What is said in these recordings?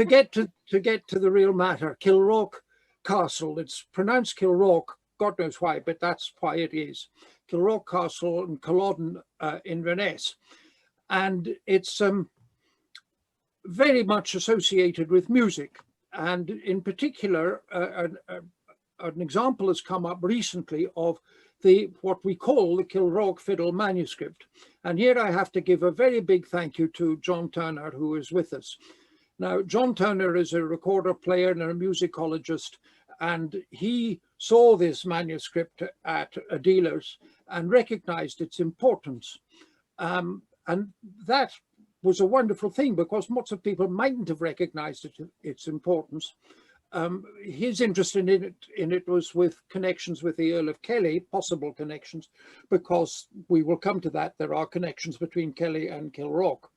get to the real matter, Kilravock Castle, it's pronounced Kilravock, God knows why, but that's why it is. Kilravock Castle in Culloden, Inverness. And it's very much associated with music. And in particular, an example has come up recently of what we call the Kilravock Fiddle manuscript. And here I have to give a very big thank you to John Turner, who is with us. Now, John Turner is a recorder player and a musicologist, and he saw this manuscript at a dealer's and recognized its importance. And that was a wonderful thing, because lots of people mightn't have recognized its importance. His interest in it was with connections with the Earl of Kelly, possible connections, because we will come to that. There are connections between Kelly and Kilravock.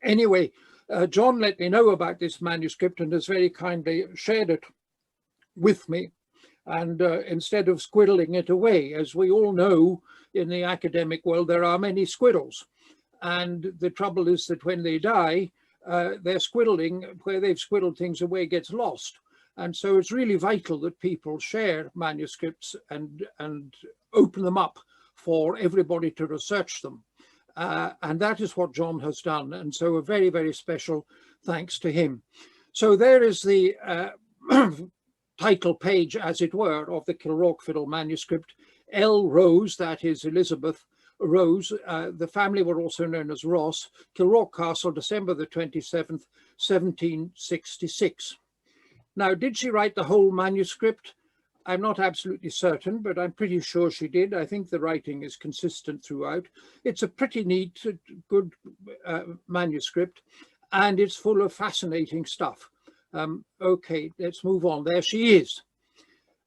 Anyway, John let me know about this manuscript and has very kindly shared it with me. And instead of squiddling it away, as we all know in the academic world, there are many squiddles. And the trouble is that when they die, their squiddling, where they've squiddled things away, gets lost. And so it's really vital that people share manuscripts and open them up for everybody to research them. And that is what John has done. And so a very, very special thanks to him. So there is the title page, as it were, of the Kilravock Fiddle manuscript. L. Rose, that is Elizabeth Rose, the family were also known as Ross, Kilravock Castle, December the 27th, 1766. Now, did she write the whole manuscript? I'm not absolutely certain, but I'm pretty sure she did. I think the writing is consistent throughout. It's a pretty neat, good manuscript, and it's full of fascinating stuff. Okay, let's move on. There she is.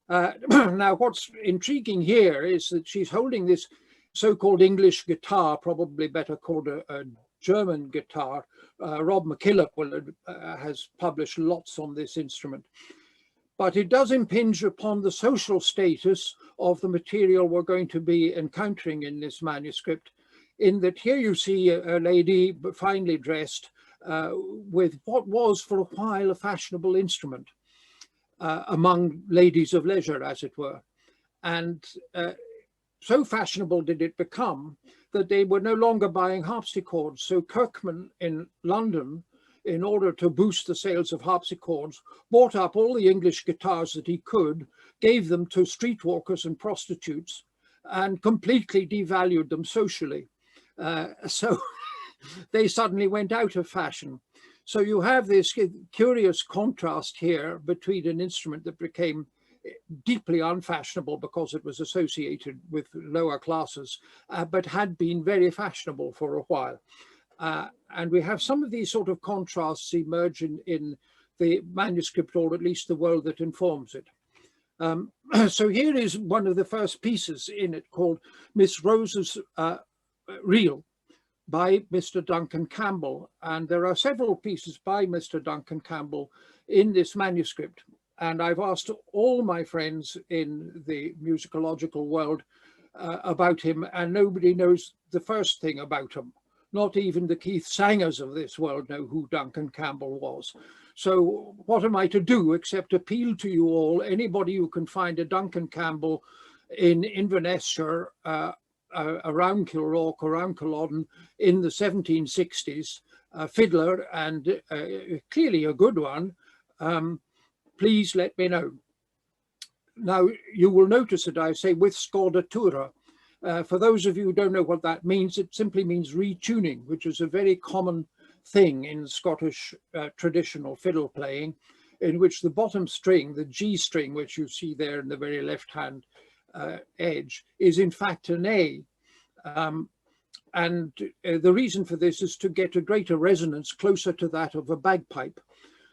Now, what's intriguing here is that she's holding this so-called English guitar, probably better called a German guitar. Rob McKillop has published lots on this instrument. But it does impinge upon the social status of the material we're going to be encountering in this manuscript, in that here you see a lady finely dressed with what was for a while a fashionable instrument among ladies of leisure, as it were. And so fashionable did it become that they were no longer buying harpsichords. So Kirkman in London, in order to boost the sales of harpsichords, bought up all the English guitars that he could, gave them to streetwalkers and prostitutes, and completely devalued them socially. So they suddenly went out of fashion. So you have this curious contrast here between an instrument that became deeply unfashionable because it was associated with lower classes, but had been very fashionable for a while. And we have some of these sort of contrasts emerge in the manuscript, or at least the world that informs it. So here is one of the first pieces in it, called Miss Rose's Reel by Mr. Duncan Campbell. And there are several pieces by Mr. Duncan Campbell in this manuscript. And I've asked all my friends in the musicological world about him, and nobody knows the first thing about him. Not even the Keith Sangers of this world know who Duncan Campbell was. So what am I to do except appeal to you all, anybody who can find a Duncan Campbell in Inverness-shire, around Kilravock, around Culloden in the 1760s, a fiddler, and clearly a good one, please let me know. Now, you will notice that I say with scordatura. For those of you who don't know what that means, it simply means retuning, which is a very common thing in Scottish traditional fiddle playing, in which the bottom string, the G string, which you see there in the very left-hand edge, is in fact an A. And the reason for this is to get a greater resonance closer to that of a bagpipe.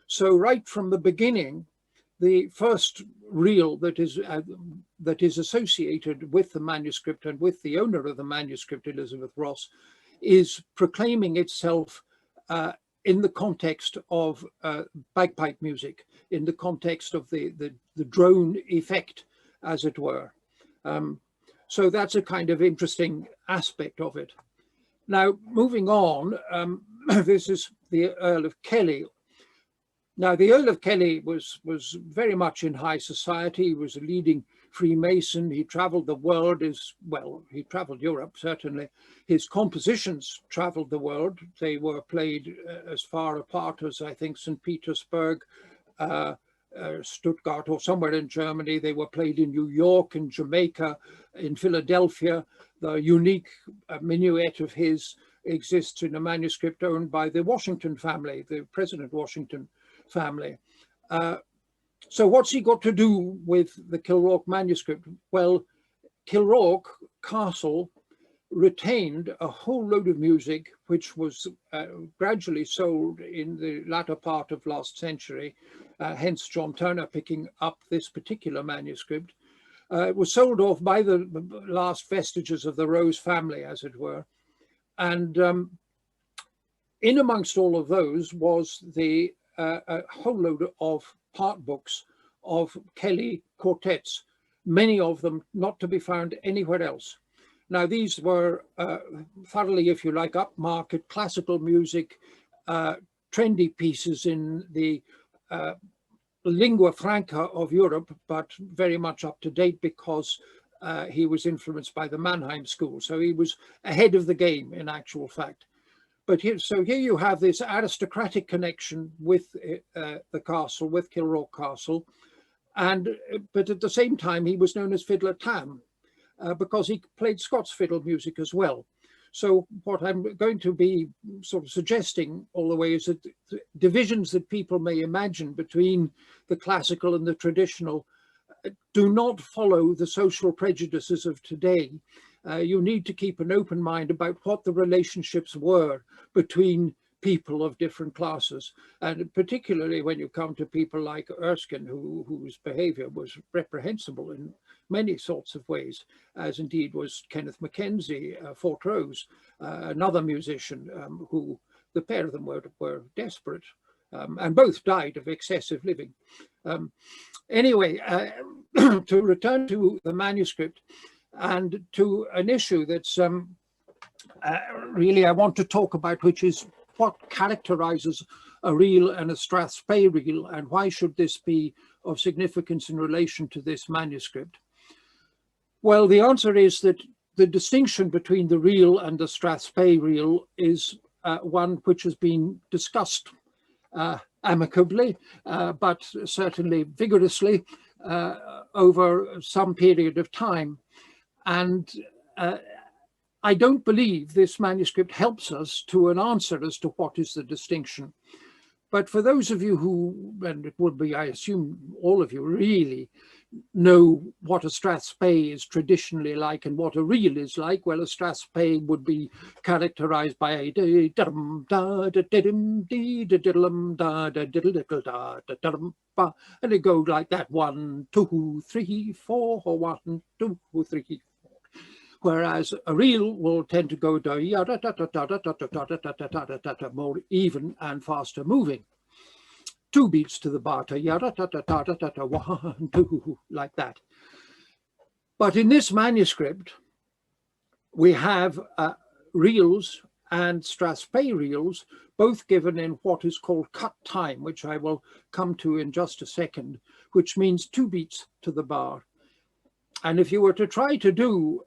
So right from the beginning, the first reel that is associated with the manuscript and with the owner of the manuscript, Elizabeth Ross, is proclaiming itself in the context of bagpipe music, in the context of the drone effect, as it were. So that's a kind of interesting aspect of it. Now, moving on, this is the Earl of Kelly. Now, the Earl of Kelly was very much in high society. He was a leading Freemason. He travelled the world, he travelled Europe, certainly. His compositions travelled the world. They were played as far apart as, I think, St. Petersburg, Stuttgart, or somewhere in Germany. They were played in New York, in Jamaica, in Philadelphia. The unique minuet of his exists in a manuscript owned by the Washington family, the President Washington family. So what's he got to do with the Kilravock manuscript? Well, Kilravock Castle retained a whole load of music which was gradually sold in the latter part of last century, hence John Turner picking up this particular manuscript. It was sold off by the last vestiges of the Rose family, as it were. And in amongst all of those was a whole load of part books of Kelly quartets, many of them not to be found anywhere else. Now, these were thoroughly, if you like, upmarket classical music, trendy pieces in the lingua franca of Europe, but very much up to date because he was influenced by the Mannheim school. So he was ahead of the game in actual fact. But here you have this aristocratic connection with the castle, with Kilravock Castle. But at the same time, he was known as Fiddler Tam because he played Scots fiddle music as well. So what I'm going to be sort of suggesting all the way is that the divisions that people may imagine between the classical and the traditional do not follow the social prejudices of today. You need to keep an open mind about what the relationships were between people of different classes, and particularly when you come to people like Erskine, whose behaviour was reprehensible in many sorts of ways, as indeed was Kenneth Mackenzie, Fortrose, another musician who the pair of them were desperate, and both died of excessive living. Anyway, to return to the manuscript and to an issue that's really I want to talk about, which is what characterizes a reel and a Strathspey reel, and why should this be of significance in relation to this manuscript? Well, the answer is that the distinction between the reel and the Strathspey reel is one which has been discussed amicably, but certainly vigorously over some period of time. And I don't believe this manuscript helps us to an answer as to what is the distinction. But for those of you who, and it would be, I assume all of you really know what a Strathspey is traditionally like and what a reel is like, well, a Strathspey would be characterized by a and it goes like that, 1, 2, 3, 4, or 1, 2, 3, 4. Whereas a reel will tend to go more even and faster moving. 2 beats to the bar, 1, 2, like that. But in this manuscript, we have reels and Strathspey reels, both given in what is called cut time, which I will come to in just a second, which means 2 beats to the bar. And if you were to try to do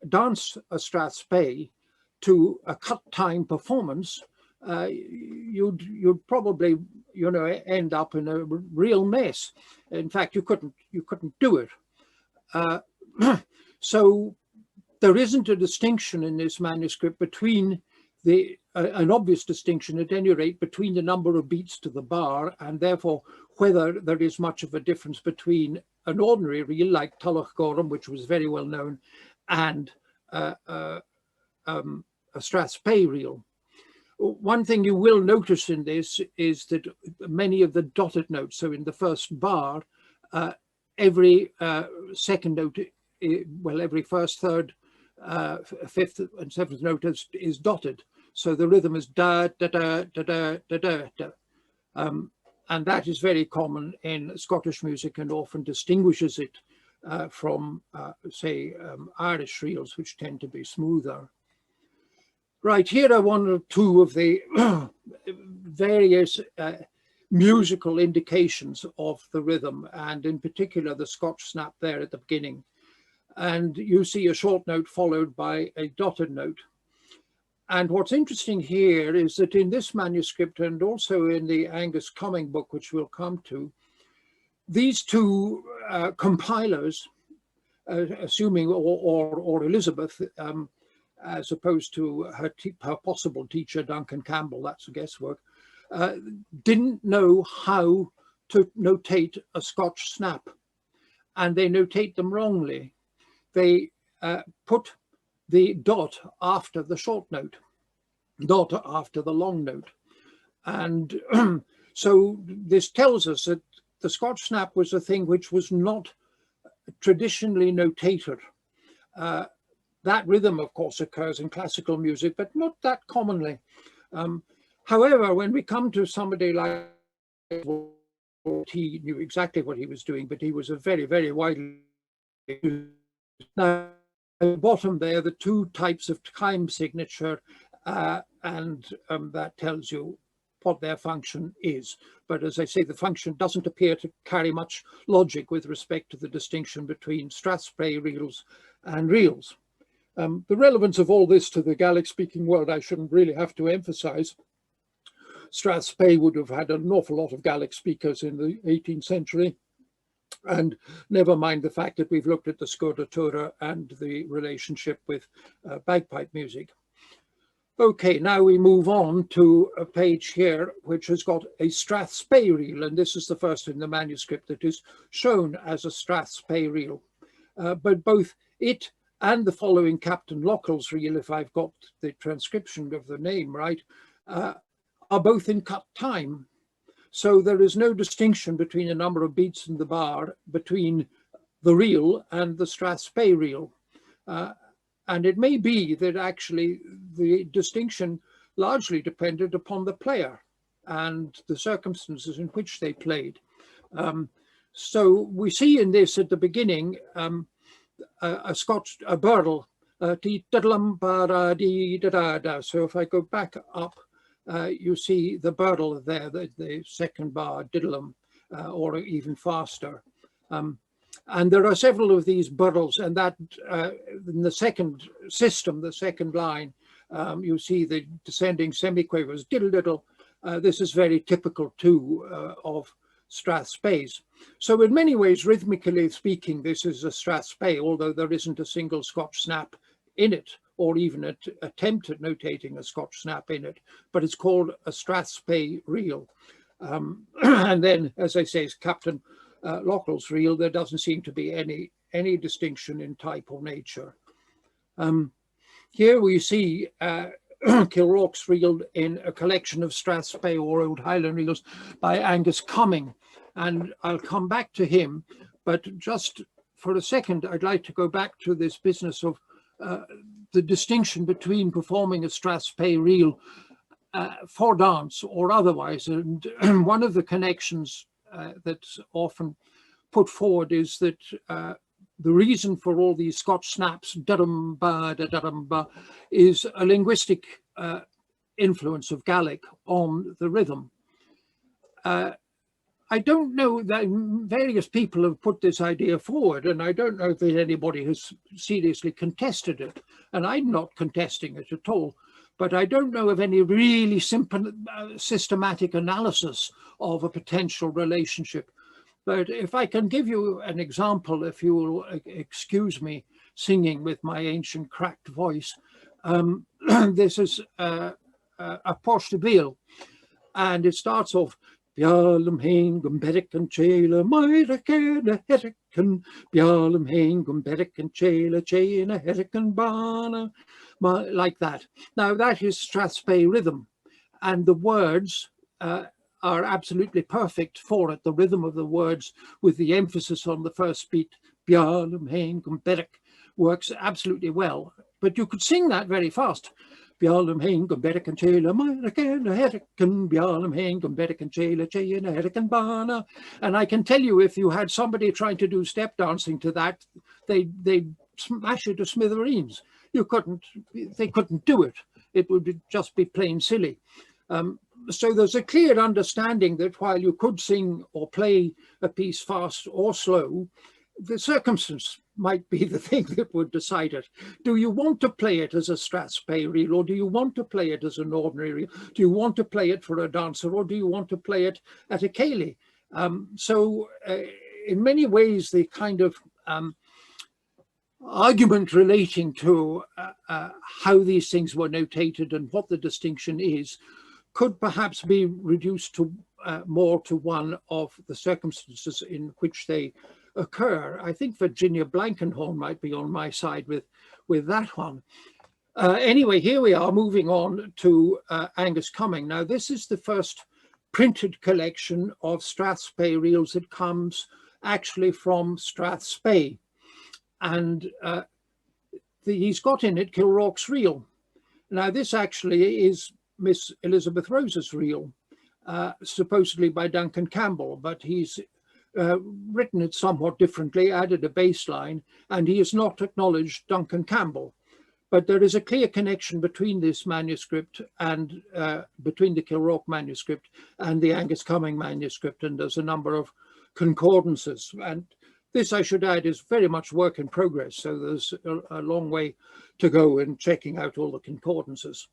dance a Strathspey to a cut time performance, you'd probably, you know, end up in a real mess. In fact, you couldn't do it. So there isn't a distinction in this manuscript between an obvious distinction, at any rate, between the number of beats to the bar, and therefore whether there is much of a difference between an ordinary reel like Tullach Gorham, which was very well known, and a Strathspey reel. One thing you will notice in this is that many of the dotted notes, so in the first bar, every second note, well, every first, third, fifth and seventh note is dotted. So the rhythm is da, da, da, da, da, da, da, da. And that is very common in Scottish music and often distinguishes it from, say, Irish reels, which tend to be smoother. Right, here are one or two of the various musical indications of the rhythm, and in particular the Scotch snap there at the beginning. And you see a short note followed by a dotted note. And what's interesting here is that in this manuscript, and also in the Angus Coming book, which we'll come to, these two compilers, assuming, or Elizabeth, as opposed to her possible teacher, Duncan Campbell, that's a guesswork, didn't know how to notate a Scotch snap, and they notate them wrongly. They put the dot after the short note, dot after the long note. And so this tells us that the Scotch snap was a thing which was not traditionally notated. That rhythm, of course, occurs in classical music, but not that commonly. However, when we come to somebody like, he knew exactly what he was doing, but he was a very, very widely used. Now, at the bottom there, the two types of time signature, and that tells you what their function is. But as I say, the function doesn't appear to carry much logic with respect to the distinction between Strathspey Reels and Reels. The relevance of all this to the Gaelic-speaking world, I shouldn't really have to emphasize. Strathspey would have had an awful lot of Gaelic speakers in the 18th century. And never mind the fact that we've looked at the Scoda and the relationship with bagpipe music. Okay, now we move on to a page here which has got a Strathspey Reel, and this is the first in the manuscript that is shown as a Strathspey Reel. But both it and the following Captain Lockell's reel, if I've got the transcription of the name right, are both in cut time. So there is no distinction between the number of beats in the bar between the reel and the Strathspey Reel. And it may be that actually the distinction largely depended upon the player and the circumstances in which they played. So we see in this at the beginning a Birdle, so if I go back up, you see the Birdle there, the second bar, diddlum, or even faster. And there are several of these Birdles, and that in the second system, the second line, you see the descending semiquavers, diddle diddle. This is very typical too of Strathspeys. So in many ways, rhythmically speaking, this is a Strathspey, although there isn't a single Scotch snap in it, or even an attempt at notating a Scotch snap in it, but it's called a Strathspey Reel. And then, as I say, Captain Lockell's reel, there doesn't seem to be any distinction in type or nature. Here we see Kilravock's reel in a collection of Strathspey or Old Highland Reels by Angus Coming, and I'll come back to him, but just for a second I'd like to go back to this business of the distinction between performing a Strathspey Reel for dance or otherwise. And one of the connections that's often put forward is that the reason for all these Scotch snaps, da-dum ba, da-dum ba, is a linguistic influence of Gaelic on the rhythm. I don't know that various people have put this idea forward, and I don't know that anybody has seriously contested it, and I'm not contesting it at all, but I don't know of any really simple, systematic analysis of a potential relationship. But if I can give you an example, if you will excuse me singing with my ancient cracked voice, this is a Fourposter Bed, and it starts off, Bialum hain gumberic and chela, myra kena herican, Bialum hain gumberic and chela, chena herican bana, like that. Now that is Strathspey Rhythm, and the words are absolutely perfect for it. The rhythm of the words with the emphasis on the first beat, Bialum hain gumberic, works absolutely well. But you could sing that very fast. Bialum hain gumberic and chela, myra kena herican, Bialum hain gumberic and chela, chena herican bana. And I can tell you, if you had somebody trying to do step dancing to that, they'd smash it to smithereens. They couldn't do it. it would just be plain silly. So there's a clear understanding that while you could sing or play a piece fast or slow, the circumstance might be the thing that would decide it. Do you want to play it as a Strathspey reel, or do you want to play it as an ordinary reel? Do you want to play it for a dancer, or do you want to play it at a ceilidh? In many ways, the kind of argument relating to how these things were notated and what the distinction is could perhaps be reduced to more to one of the circumstances in which they occur. I think Virginia Blankenhorn might be on my side with that one. Anyway, here we are moving on to Angus Coming. Now, this is the first printed collection of Strathspey reels that comes actually from Strathspey. And he's got in it Kilravock's reel. Now, this actually is Miss Elizabeth Rose's reel, supposedly by Duncan Campbell, but he's written it somewhat differently, added a bass line, and he has not acknowledged Duncan Campbell. But there is a clear connection between this manuscript and between the Kilravock manuscript and the Angus Coming manuscript, and there's a number of concordances. And this, I should add, is very much work in progress, so there's a long way to go in checking out all the concordances.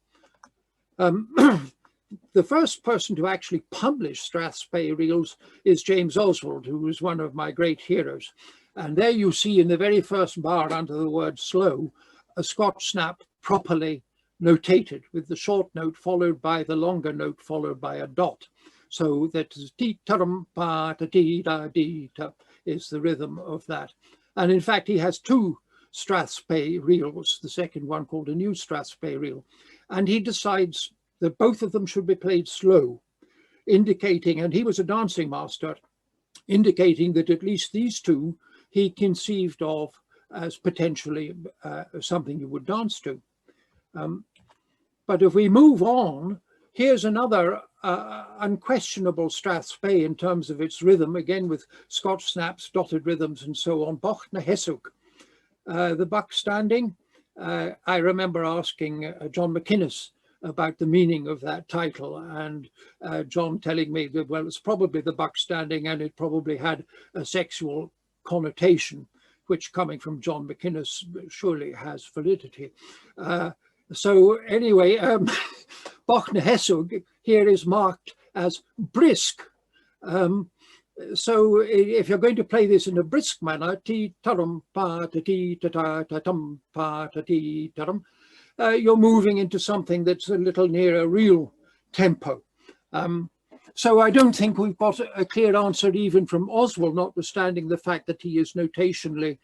The first person to actually publish Strathspey reels is James Oswalt, who was one of my great heroes. And there you see in the very first bar under the word slow, a Scotch snap properly notated with the short note followed by the longer note followed by a dot. So that ti-ta-rum-pa-ta-ti-da-dee-ta is the rhythm of that. And in fact, he has two Strathspey reels, the second one called a new Strathspey reel. And he decides that both of them should be played slow, indicating, and he was a dancing master, indicating that at least these two he conceived of as potentially something you would dance to. But if we move on, here's another unquestionable Strathspey in terms of its rhythm, again with Scotch snaps, dotted rhythms and so on, Bach na Hesug. The buck standing, I remember asking John McInnes about the meaning of that title, and John telling me that, well, it's probably the buck standing and it probably had a sexual connotation, which coming from John McInnes surely has validity. So anyway, Bach na Hesug here is marked as brisk. So if you're going to play this in a brisk manner, ti-ta-rum, pa-ta-ti-ta-ta-ta-tum, pa-ta-ti-ta-tum, you're moving into something that's a little nearer real tempo. So I don't think we've got a clear answer even from Oswalt, notwithstanding the fact that he is notationally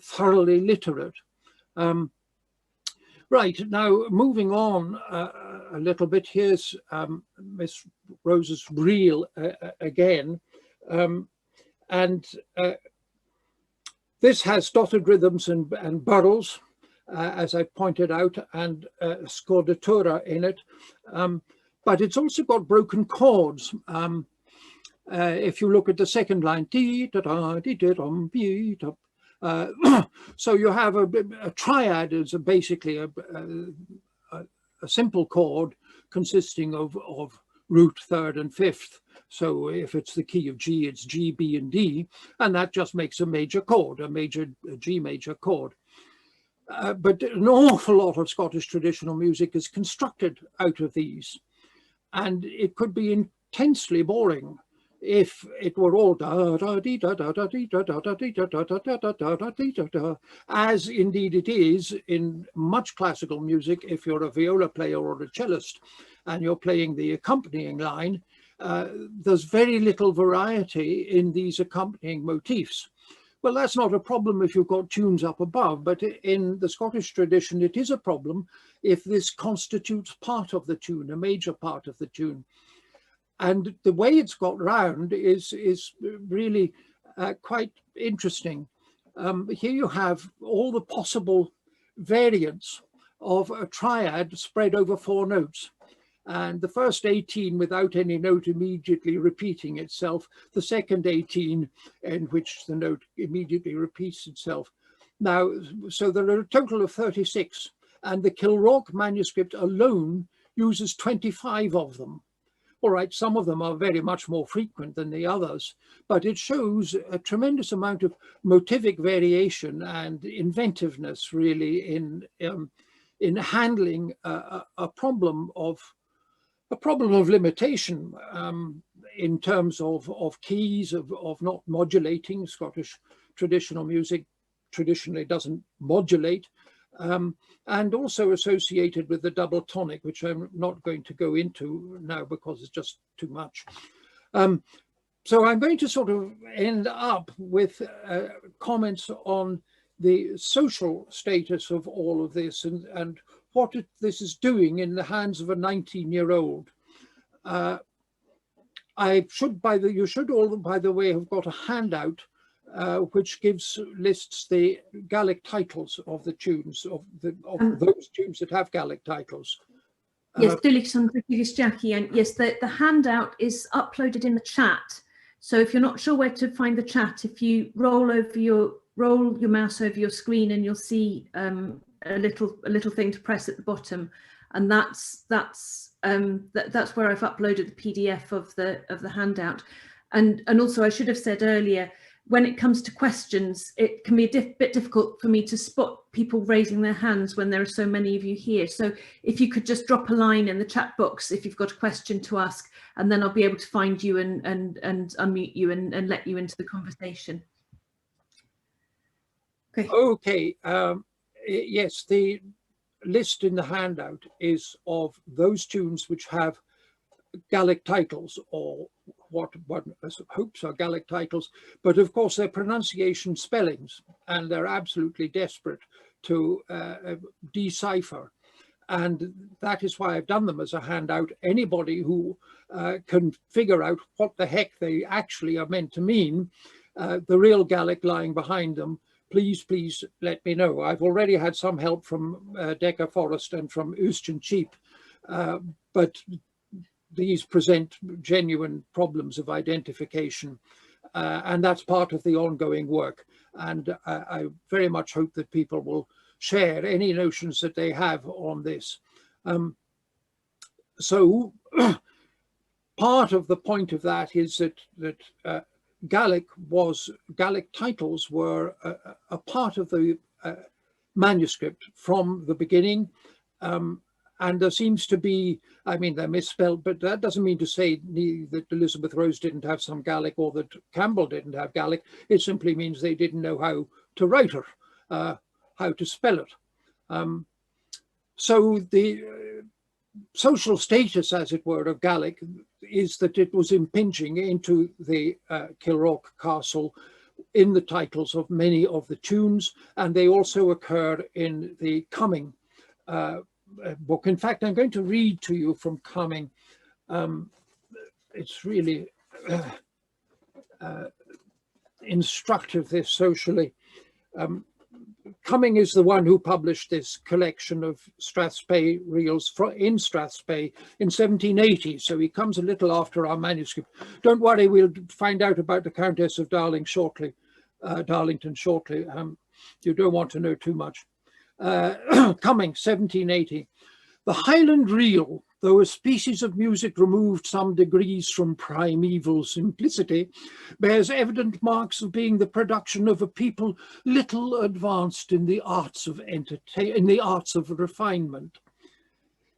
thoroughly literate. Right, now moving on a little bit, here's Miss Rose's reel again. This has dotted rhythms and burls, as I pointed out, and scordatura in it. But it's also got broken chords. If you look at the second line, so you have a triad is basically a simple chord consisting of root, third and fifth. So if it's the key of G, it's G, B and D, and that just makes a major chord, a G major chord. But an awful lot of Scottish traditional music is constructed out of these. And it could be intensely boring if it were all as indeed it is in much classical music. If you're a viola player or a cellist and you're playing the accompanying line, there's very little variety in these accompanying motifs. Well, that's not a problem if you've got tunes up above, but in the Scottish tradition, it is a problem if this constitutes part of the tune, a major part of the tune. And the way it's got round is really quite interesting. Here you have all the possible variants of a triad spread over 4 notes. And the first 18 without any note immediately repeating itself, the second 18 in which the note immediately repeats itself. Now, so there are a total of 36. and the Kilravock manuscript alone uses 25 of them. All right, some of them are very much more frequent than the others, but it shows a tremendous amount of motivic variation and inventiveness, really, in handling a problem of limitation in terms of keys, of not modulating. Scottish traditional music traditionally doesn't modulate. And also associated with the double tonic, which I'm not going to go into now because it's just too much. So I'm going to sort of end up with comments on the social status of all of this and what this is doing in the hands of a 19-year-old. You should all, by the way, have got a handout which lists the Gaelic titles of the tunes, of those tunes that have Gaelic titles. Yes, Jackie, and yes, the handout is uploaded in the chat. So if you're not sure where to find the chat, if you roll your mouse over your screen, and you'll see a little thing to press at the bottom, and that's where I've uploaded the PDF of the handout. And also, I should have said earlier, when it comes to questions, it can be a bit difficult for me to spot people raising their hands when there are so many of you here. So if you could just drop a line in the chat box if you've got a question to ask, and then I'll be able to find you and unmute you and let you into the conversation. Okay. Okay. Yes, the list in the handout is of those tunes which have Gaelic titles, or what one hopes are Gaelic titles, but of course they're pronunciation spellings, and they're absolutely desperate to decipher. And that is why I've done them as a handout. Anybody who can figure out what the heck they actually are meant to mean, the real Gaelic lying behind them, please let me know. I've already had some help from Decker Forest and from Euston Cheap, but these present genuine problems of identification, and that's part of the ongoing work. And I very much hope that people will share any notions that they have on this. So part of the point of that is that Gaelic titles were a part of the manuscript from the beginning. And there seems to be, I mean, they're misspelled, but that doesn't mean to say that Elizabeth Rose didn't have some Gaelic or that Campbell didn't have Gaelic. It simply means they didn't know how to write it, how to spell it. So the social status, as it were, of Gaelic is that it was impinging into the Kilravock Castle in the titles of many of the tunes, and they also occur in the Coming book. In fact, I'm going to read to you from Coming. It's really instructive, this socially. Coming is the one who published this collection of Strathspey Reels in Strathspey in 1780, so he comes a little after our manuscript. Don't worry, we'll find out about the Countess of Darlington shortly. You don't want to know too much. Coming, 1780. The Highland Reel, though a species of music removed some degrees from primeval simplicity, bears evident marks of being the production of a people little advanced in the arts of refinement.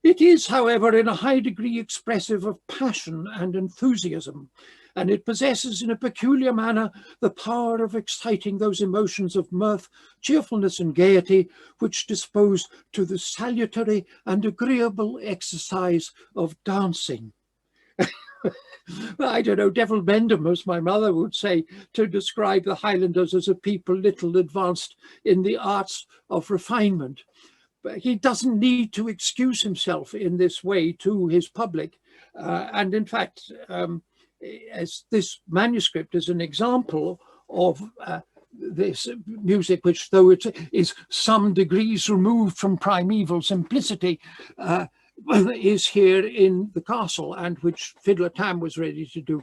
It is, however, in a high degree expressive of passion and enthusiasm, and it possesses in a peculiar manner the power of exciting those emotions of mirth, cheerfulness and gaiety which dispose to the salutary and agreeable exercise of dancing. I don't know, Devil Mendham, as my mother would say, to describe the Highlanders as a people little advanced in the arts of refinement. But he doesn't need to excuse himself in this way to his public. And in fact, as this manuscript is an example of this music, which, though it is some degrees removed from primeval simplicity, is here in the castle, and which Fiddler Tam was ready to do.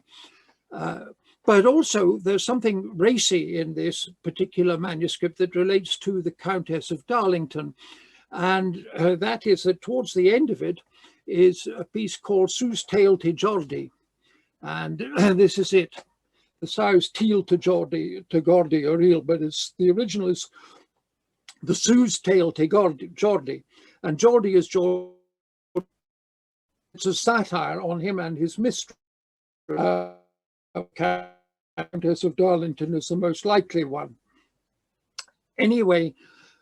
But also there's something racy in this particular manuscript that relates to the Countess of Darlington. And that is that towards the end of it is a piece called Sue's Tale to Geordie. And this is it. The Sow's Tale to Geordie, a reel, but the original is the Sue's Tale to Geordie. And Geordie is Geordie. It's a satire on him and his mistress. Countess of Darlington is the most likely one. Anyway,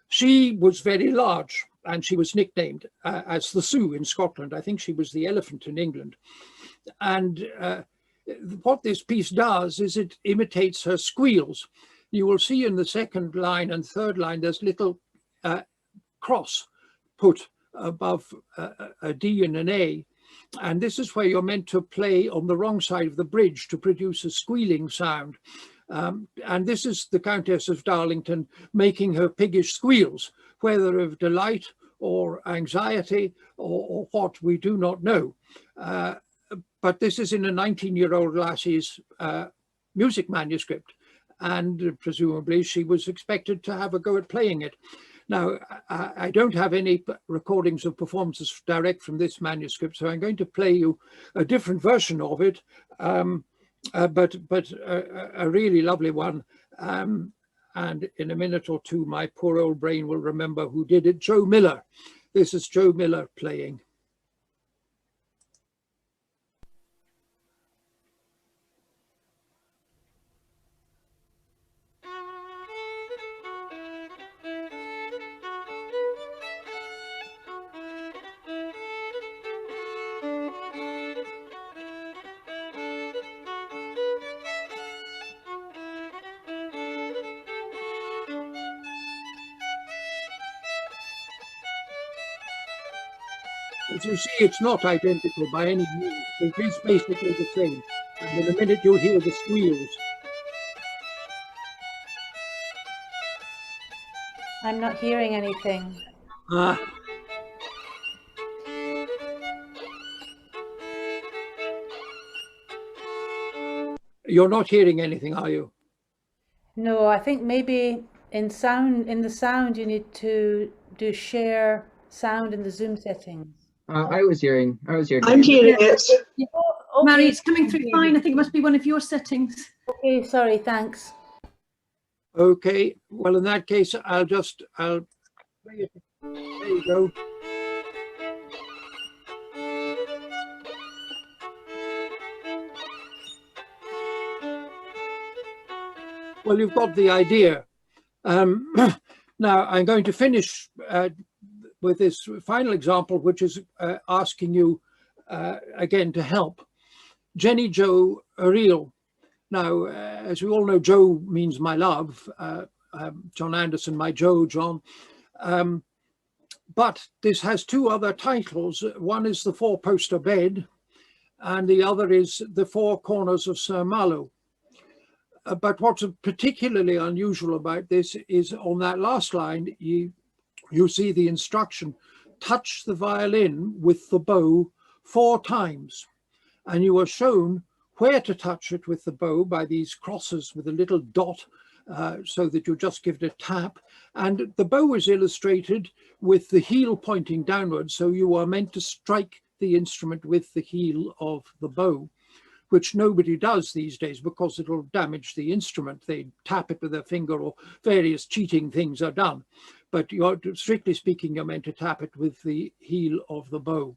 she was very large and she was nicknamed as the Sioux in Scotland. I think she was the elephant in England. And what this piece does is it imitates her squeals. You will see in the second line and third line, there's little cross put above a D and an A. And this is where you're meant to play on the wrong side of the bridge to produce a squealing sound. And this is the Countess of Darlington making her piggish squeals, whether of delight or anxiety or what, we do not know. But this is in a 19-year-old lassie's music manuscript, and presumably she was expected to have a go at playing it. Now, I don't have any recordings of performances direct from this manuscript, so I'm going to play you a different version of it, but a really lovely one. And in a minute or two, my poor old brain will remember who did it. Joe Miller. This is Joe Miller playing. As you see, it's not identical by any means. It is basically the same. And in a minute, you'll hear the squeals. I'm not hearing anything. You're not hearing anything, are you? No, I think maybe in the sound you need to do share sound in the Zoom settings. I was hearing. I'm hearing it. Oh, okay. Mary, it's coming through fine. I think it must be one of your settings. Okay, sorry, thanks. Okay, well, in that case, I'll play it. There you go. Well, you've got the idea. Now, I'm going to finish with this final example, which is asking you again to help. Jenny Jo Reel. Now, as we all know, Jo means my love. John Anderson, my Jo, John. But this has two other titles. One is the Fourposter Bed, and the other is the Four Corners of Sir Mallow. But what's particularly unusual about this is on that last line, you see the instruction, touch the violin with the bow 4 times. And you are shown where to touch it with the bow by these crosses with a little dot, so that you just give it a tap. And the bow is illustrated with the heel pointing downwards, so you are meant to strike the instrument with the heel of the bow, which nobody does these days because it'll damage the instrument. They tap it with their finger, or various cheating things are done. But strictly speaking, you're meant to tap it with the heel of the bow.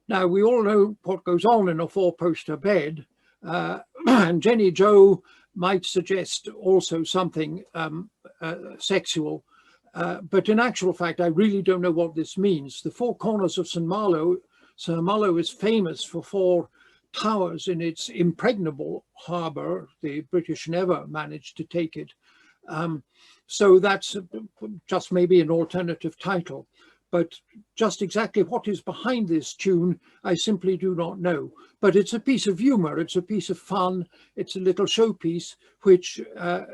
Now, we all know what goes on in a four-poster bed, and Jenny Jo might suggest also something sexual. But in actual fact, I really don't know what this means. The Four Corners of Sir Mallow is famous for 4 towers in its impregnable harbour. The British never managed to take it. So that's just maybe an alternative title. But just exactly what is behind this tune, I simply do not know. But it's a piece of humour, it's a piece of fun, it's a little showpiece which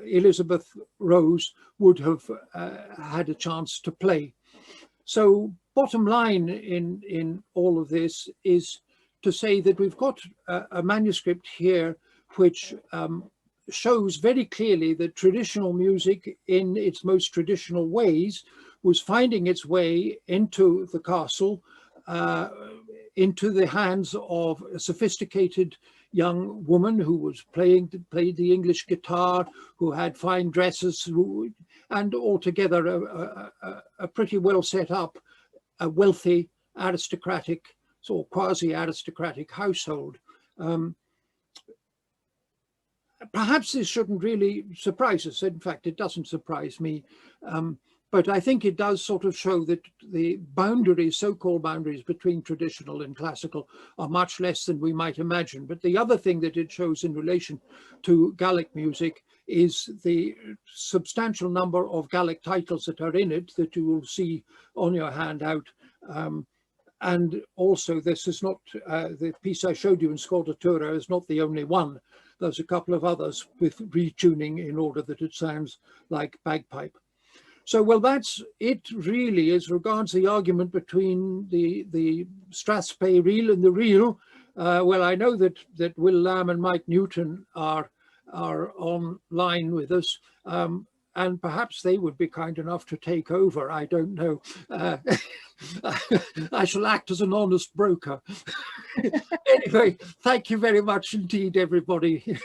Elizabeth Rose would have had a chance to play. So bottom line in all of this is to say that we've got a manuscript here which shows very clearly that traditional music in its most traditional ways was finding its way into the castle, into the hands of a sophisticated young woman who was played the English guitar, who had fine dresses, and altogether a pretty well set up, a wealthy aristocratic or quasi-aristocratic household. Perhaps this shouldn't really surprise us. In fact, it doesn't surprise me. But I think it does sort of show that the boundaries, so-called boundaries between traditional and classical, are much less than we might imagine. But the other thing that it shows in relation to Gaelic music is the substantial number of Gaelic titles that are in it that you will see on your handout. And also, this is not, the piece I showed you in Scordatura is not the only one. There's a couple of others with retuning in order that it sounds like bagpipe. So, well, that's it really as regards the argument between the Strathspey Reel and the Reel. Well, I know that Will Lamb and Mike Newton are online with us, and perhaps they would be kind enough to take over. I don't know. I shall act as an honest broker. Anyway, thank you very much indeed, everybody.